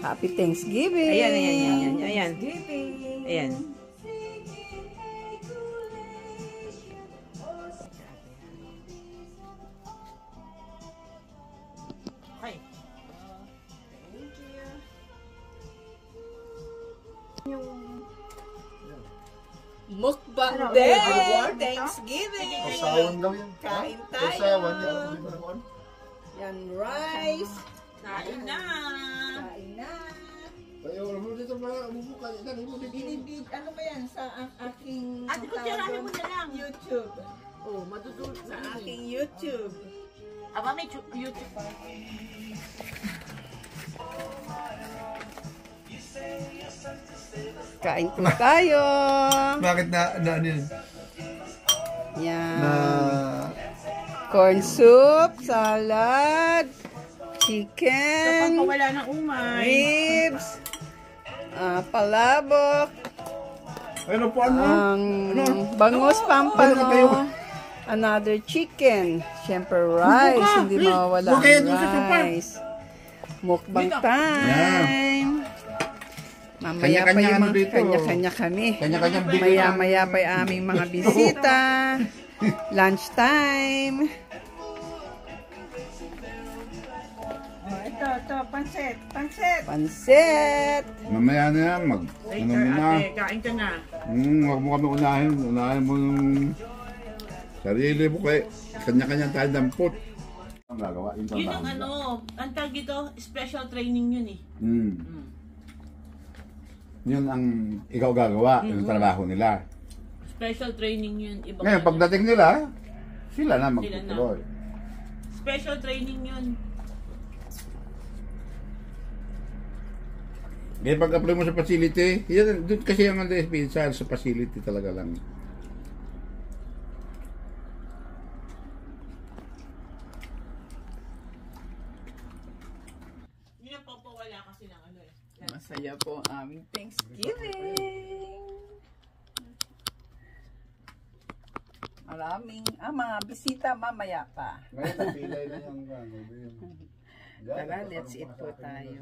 Happy Thanksgiving! Ayan, ayan, ayan, ayan. Ayan. Okay. Mukbang day! Thanksgiving! Kasawan daw yan. Kain Kasawan tayo! yan. Yan, rice! Kain na! Kain na! Tayo, alam mo dito ba? Bumuka. Binibid, ano ba yan? Sa aking Ate ko, tirahin mo na lang. YouTube. Oh, madudulot Sa aking YouTube. Aba, may YouTube pa. Kain po tayo! Bakit na ano yun? Yan. Na... Corn soup, salad, Kapag chicken, wala ng umay. ribs, palabok, Ano po ano? bangus Ano pampano, kayo? another chicken, syempre rice, hindi mawawala Huwag kayo ang dun sa sopa. rice. Mukbang time. Mamaya pa Kanya-kanya yung ano mga dito. kanya-kanya kami. Kanya-kanyang bigay. Maya-maya pa yung aming mga bisita. Lunch time. Oh, ito, pansit. Pansit. Mamaya na yan, ano muna. Ate, kain ka na. Huwag mo kami unahin. Unahin mo yung sarili mo kay kanya-kanya tayo dampot. Ang gagawa, yung Yun ang ano, ang tag ito, special training yun eh. Yun ang ikaw gagawa, yung trabaho nila. Special training yun. Ibang Ngayon, ano. pagdating nila, sila na magtutuloy. Special training yun. Ngayon, pag-apply mo sa facility, yan, doon kasi ang pinsan sa facility talaga lang. Yun ang papawala kasi ng ano eh. Masaya po ang aming Thanksgiving. Maraming, mga bisita mamaya pa. Ngayon, pilay na yung gano'n. Tara, let's eat po tayo.